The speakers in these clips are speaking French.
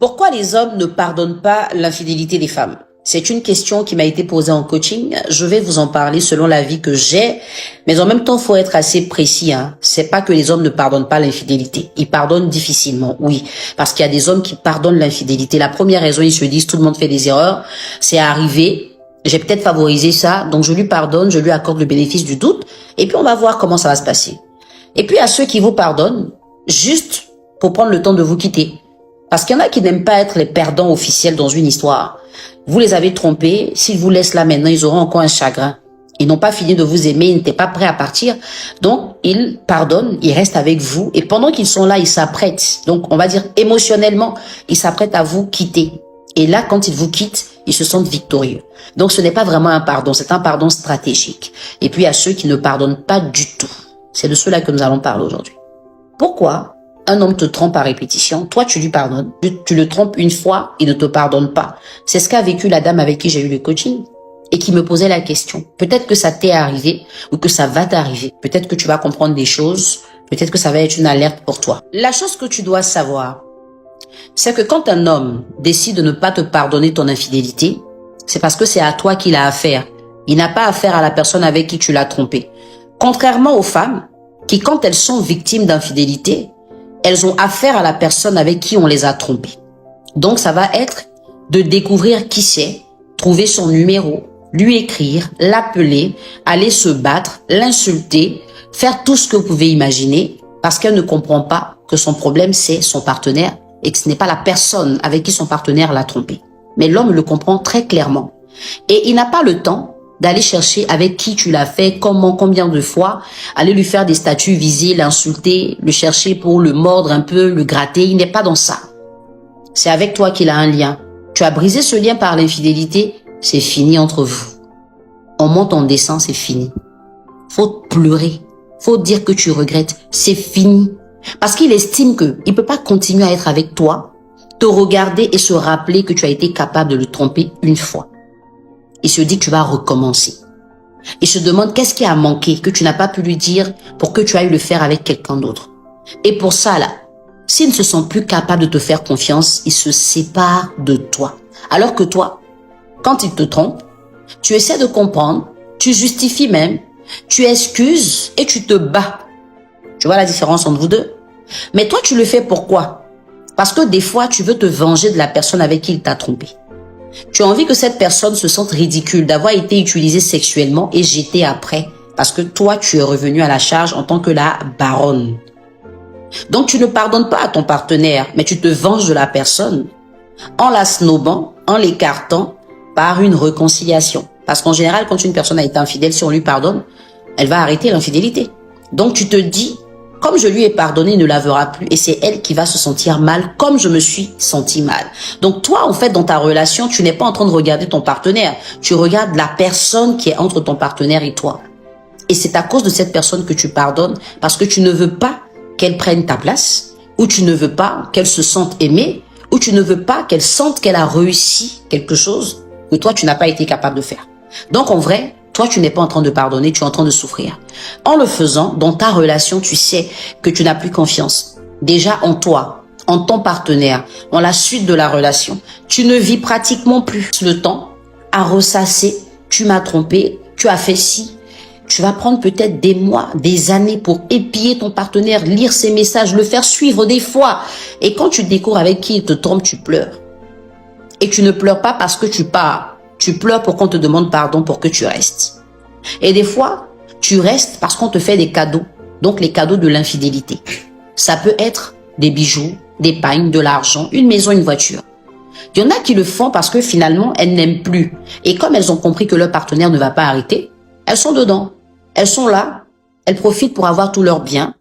Pourquoi les hommes ne pardonnent pas l'infidélité des femmes? C'est une question qui m'a été posée en coaching. Je vais vous en parler selon l'avis que j'ai. Mais en même temps, faut être assez précis, hein. C'est pas que les hommes ne pardonnent pas l'infidélité. Ils pardonnent difficilement, oui. Parce qu'il y a des hommes qui pardonnent l'infidélité. La première raison, ils se disent, tout le monde fait des erreurs. C'est arrivé. J'ai peut-être favorisé ça. Donc, je lui pardonne. Je lui accorde le bénéfice du doute. Et puis, on va voir comment ça va se passer. Et puis, à ceux qui vous pardonnent, juste pour prendre le temps de vous quitter. Parce qu'il y en a qui n'aiment pas être les perdants officiels dans une histoire. Vous les avez trompés, s'ils vous laissent là maintenant, ils auront encore un chagrin. Ils n'ont pas fini de vous aimer, ils n'étaient pas prêts à partir. Donc, ils pardonnent, ils restent avec vous. Et pendant qu'ils sont là, ils s'apprêtent. Donc, on va dire émotionnellement, ils s'apprêtent à vous quitter. Et là, quand ils vous quittent, ils se sentent victorieux. Donc, ce n'est pas vraiment un pardon, c'est un pardon stratégique. Et puis, à ceux qui ne pardonnent pas du tout. C'est de ceux-là que nous allons parler aujourd'hui. Pourquoi un homme te trompe à répétition, toi tu lui pardonnes, tu le trompes une fois, il ne te pardonne pas. C'est ce qu'a vécu la dame avec qui j'ai eu le coaching et qui me posait la question. Peut-être que ça t'est arrivé ou que ça va t'arriver. Peut-être que tu vas comprendre des choses, peut-être que ça va être une alerte pour toi. La chose que tu dois savoir, c'est que quand un homme décide de ne pas te pardonner ton infidélité, c'est parce que c'est à toi qu'il a affaire. Il n'a pas affaire à la personne avec qui tu l'as trompé. Contrairement aux femmes qui, quand elles sont victimes d'infidélité, elles ont affaire à la personne avec qui on les a trompées. Donc, ça va être de découvrir qui c'est, trouver son numéro, lui écrire, l'appeler, aller se battre, l'insulter, faire tout ce que vous pouvez imaginer parce qu'elle ne comprend pas que son problème, c'est son partenaire et que ce n'est pas la personne avec qui son partenaire l'a trompé. Mais l'homme le comprend très clairement. Et il n'a pas le temps d'aller chercher avec qui tu l'as fait, comment, combien de fois, aller lui faire des statuts visés, l'insulter, le chercher pour le mordre un peu, le gratter. Il n'est pas dans ça. C'est avec toi qu'il a un lien. Tu as brisé ce lien par l'infidélité, c'est fini entre vous. On monte, on descend, c'est fini. Faut pleurer. Faut dire que tu regrettes. C'est fini. Parce qu'il estime que il peut pas continuer à être avec toi, te regarder et se rappeler que tu as été capable de le tromper une fois. Il se dit que tu vas recommencer. Il se demande qu'est-ce qui a manqué que tu n'as pas pu lui dire pour que tu ailles le faire avec quelqu'un d'autre. Et pour ça, là, s'il ne se sent plus capable de te faire confiance, il se sépare de toi. Alors que toi, quand il te trompe, tu essaies de comprendre, tu justifies même, tu excuses et tu te bats. Tu vois la différence entre vous deux? Mais toi, tu le fais pourquoi? Parce que des fois, tu veux te venger de la personne avec qui il t'a trompé. Tu as envie que cette personne se sente ridicule d'avoir été utilisée sexuellement et jetée après parce que toi, tu es revenu à la charge en tant que la baronne. Donc, tu ne pardonnes pas à ton partenaire, mais tu te venges de la personne en la snobant, en l'écartant par une réconciliation. Parce qu'en général, quand une personne a été infidèle, si on lui pardonne, elle va arrêter l'infidélité. Donc, tu te dis, comme je lui ai pardonné, il ne la verra plus. Et c'est elle qui va se sentir mal, comme je me suis senti mal. Donc toi, en fait, dans ta relation, tu n'es pas en train de regarder ton partenaire. Tu regardes la personne qui est entre ton partenaire et toi. Et c'est à cause de cette personne que tu pardonnes, parce que tu ne veux pas qu'elle prenne ta place, ou tu ne veux pas qu'elle se sente aimée, ou tu ne veux pas qu'elle sente qu'elle a réussi quelque chose que toi, tu n'as pas été capable de faire. Donc en vrai, toi, tu n'es pas en train de pardonner, tu es en train de souffrir. En le faisant, dans ta relation, tu sais que tu n'as plus confiance. Déjà en toi, en ton partenaire, en la suite de la relation. Tu ne vis pratiquement plus le temps à ressasser. Tu m'as trompé, tu as fait ci. Tu vas prendre peut-être des mois, des années pour épier ton partenaire, lire ses messages, le faire suivre des fois. Et quand tu découvres avec qui il te trompe, tu pleures. Et tu ne pleures pas parce que tu pars. Tu pleures pour qu'on te demande pardon pour que tu restes. Et des fois, tu restes parce qu'on te fait des cadeaux. Donc, les cadeaux de l'infidélité. Ça peut être des bijoux, des pagnes, de l'argent, une maison, une voiture. Il y en a qui le font parce que finalement, elles n'aiment plus. Et comme elles ont compris que leur partenaire ne va pas arrêter, elles sont dedans. Elles sont là. Elles profitent pour avoir tous leurs biens.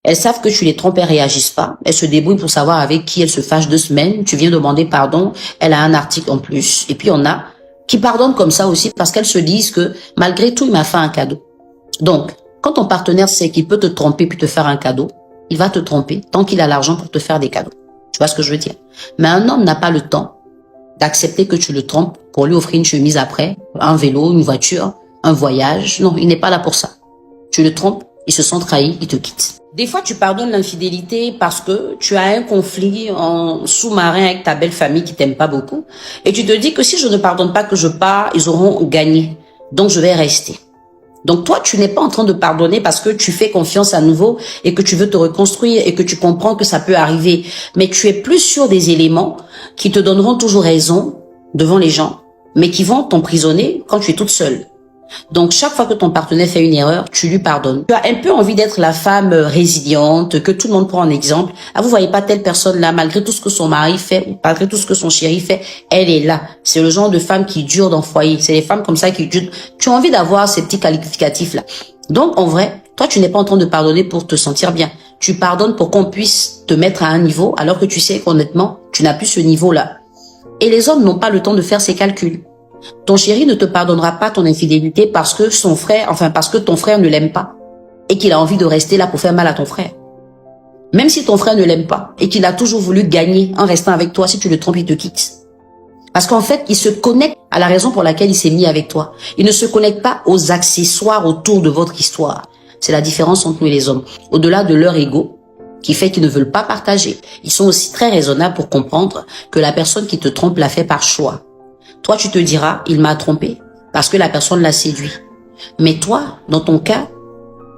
Elles savent que tu les trompes et réagissent pas. Elles se débrouillent pour savoir avec qui elles se fâchent 2 semaines. Tu viens demander pardon. Elle a un article en plus. Et puis, on a qui pardonnent comme ça aussi parce qu'elles se disent que malgré tout, il m'a fait un cadeau. Donc, quand ton partenaire sait qu'il peut te tromper puis te faire un cadeau, il va te tromper tant qu'il a l'argent pour te faire des cadeaux. Tu vois ce que je veux dire? Mais un homme n'a pas le temps d'accepter que tu le trompes pour lui offrir une chemise après, un vélo, une voiture, un voyage. Non, il n'est pas là pour ça. Tu le trompes, Ils se sentent trahis, ils te quittent. Des fois, tu pardonnes l'infidélité parce que tu as un conflit en sous-marin avec ta belle famille qui t'aime pas beaucoup. Et tu te dis que si je ne pardonne pas que je pars, ils auront gagné. Donc, je vais rester. Donc, toi, tu n'es pas en train de pardonner parce que tu fais confiance à nouveau et que tu veux te reconstruire et que tu comprends que ça peut arriver. Mais tu es plus sur des éléments qui te donneront toujours raison devant les gens, mais qui vont t'emprisonner quand tu es toute seule. Donc, chaque fois que ton partenaire fait une erreur, tu lui pardonnes. Tu as un peu envie d'être la femme résiliente, que tout le monde prend en exemple. Ah, vous voyez pas telle personne là, malgré tout ce que son mari fait, ou malgré tout ce que son chéri fait, elle est là. C'est le genre de femme qui dure dans le foyer. C'est les femmes comme ça qui durent. Tu as envie d'avoir ces petits qualificatifs là. Donc, en vrai, toi, tu n'es pas en train de pardonner pour te sentir bien. Tu pardonnes pour qu'on puisse te mettre à un niveau, alors que tu sais qu'honnêtement, tu n'as plus ce niveau-là. Et les hommes n'ont pas le temps de faire ces calculs. Ton chéri ne te pardonnera pas ton infidélité parce que parce que ton frère ne l'aime pas et qu'il a envie de rester là pour faire mal à ton frère. Même si ton frère ne l'aime pas et qu'il a toujours voulu gagner en restant avec toi, si tu le trompes, il te quitte. Parce qu'en fait, il se connecte à la raison pour laquelle il s'est mis avec toi. Il ne se connecte pas aux accessoires autour de votre histoire. C'est la différence entre nous et les hommes. Au-delà de leur ego, qui fait qu'ils ne veulent pas partager, ils sont aussi très raisonnables pour comprendre que la personne qui te trompe l'a fait par choix. Toi, tu te diras, il m'a trompé parce que la personne l'a séduit. Mais toi, dans ton cas,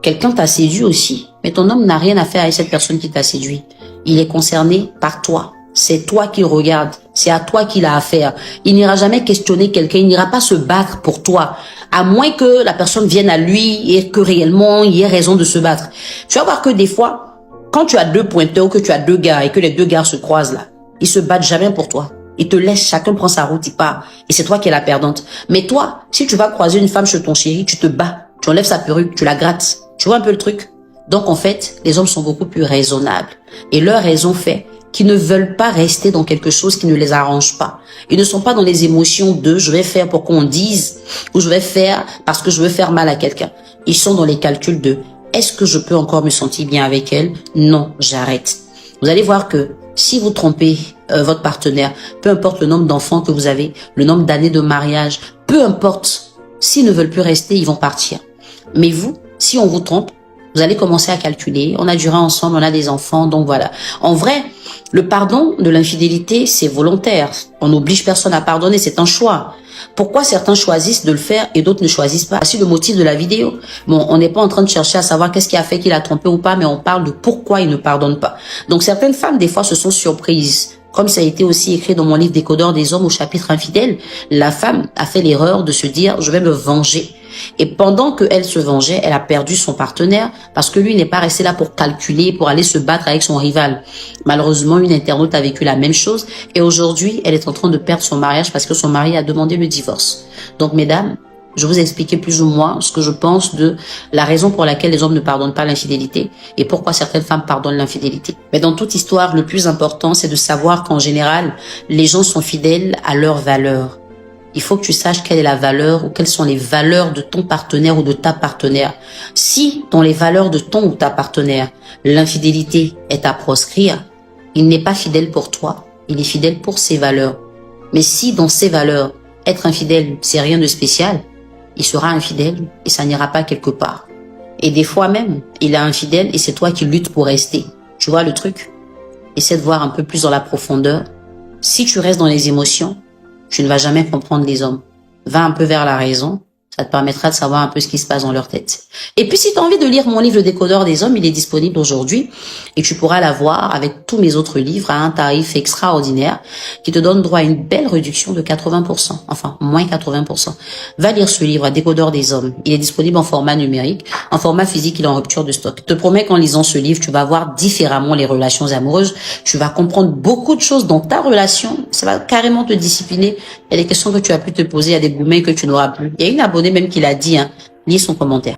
quelqu'un t'a séduit aussi. Mais ton homme n'a rien à faire avec cette personne qui t'a séduit. Il est concerné par toi. C'est toi qu'il regarde. C'est à toi qu'il a affaire. Il n'ira jamais questionner quelqu'un. Il n'ira pas se battre pour toi. À moins que la personne vienne à lui et que réellement il y ait raison de se battre. Tu vas voir que des fois, quand tu as deux pointeurs ou que tu as deux gars et que les deux gars se croisent là, ils se battent jamais pour toi. Ils te laissent, chacun prend sa route, il part. Et c'est toi qui es la perdante. Mais toi, si tu vas croiser une femme chez ton chéri, tu te bats. Tu enlèves sa perruque, tu la grattes. Tu vois un peu le truc? Donc en fait, les hommes sont beaucoup plus raisonnables. Et leur raison fait qu'ils ne veulent pas rester dans quelque chose qui ne les arrange pas. Ils ne sont pas dans les émotions de je vais faire pour qu'on dise ou je vais faire parce que je veux faire mal à quelqu'un. Ils sont dans les calculs de est-ce que je peux encore me sentir bien avec elle? Non, j'arrête. Vous allez voir que si vous trompez votre partenaire, peu importe le nombre d'enfants que vous avez, le nombre d'années de mariage, peu importe, s'ils ne veulent plus rester, ils vont partir. Mais vous, si on vous trompe, vous allez commencer à calculer, on a duré ensemble, on a des enfants, donc voilà. En vrai, le pardon de l'infidélité, c'est volontaire. On n'oblige personne à pardonner, c'est un choix. Pourquoi certains choisissent de le faire et d'autres ne choisissent pas? C'est le motif de la vidéo. Bon, on n'est pas en train de chercher à savoir qu'est-ce qui a fait qu'il a trompé ou pas, mais on parle de pourquoi il ne pardonne pas. Donc certaines femmes, des fois, se sont surprises. Comme ça a été aussi écrit dans mon livre Décodeur des hommes au chapitre infidèle, la femme a fait l'erreur de se dire « je vais me venger ». Et pendant qu'elle se vengeait, elle a perdu son partenaire parce que lui n'est pas resté là pour calculer, pour aller se battre avec son rival. Malheureusement, une internaute a vécu la même chose et aujourd'hui, elle est en train de perdre son mariage parce que son mari a demandé le divorce. Donc, mesdames, je vous ai expliqué plus ou moins ce que je pense de la raison pour laquelle les hommes ne pardonnent pas l'infidélité et pourquoi certaines femmes pardonnent l'infidélité. Mais dans toute histoire, le plus important, c'est de savoir qu'en général, les gens sont fidèles à leurs valeurs. Il faut que tu saches quelle est la valeur ou quelles sont les valeurs de ton partenaire ou de ta partenaire. Si dans les valeurs de ton ou ta partenaire, l'infidélité est à proscrire, il n'est pas fidèle pour toi, il est fidèle pour ses valeurs. Mais si dans ses valeurs, être infidèle, c'est rien de spécial, il sera infidèle et ça n'ira pas quelque part. Et des fois même, il est infidèle et c'est toi qui luttes pour rester. Tu vois le truc? Essaie de voir un peu plus dans la profondeur. Si tu restes dans les émotions, tu ne vas jamais comprendre les hommes. Va un peu vers la raison, ça te permettra de savoir un peu ce qui se passe dans leur tête. Et puis si tu as envie de lire mon livre Le Décodeur des hommes, il est disponible aujourd'hui et tu pourras l'avoir avec tous mes autres livres à un tarif extraordinaire qui te donne droit à une belle réduction de 80%, enfin moins 80%. Va lire ce livre, Décodeur des hommes. Il est disponible en format numérique, en format physique, il est en rupture de stock. Je te promets qu'en lisant ce livre, tu vas voir différemment les relations amoureuses, tu vas comprendre beaucoup de choses dans ta relation, ça va carrément te discipliner. Il y a des questions que tu as pu te poser, il y a des gourmets que tu n'auras plus. Il y a une abonnée même qui l'a dit, lis son commentaire.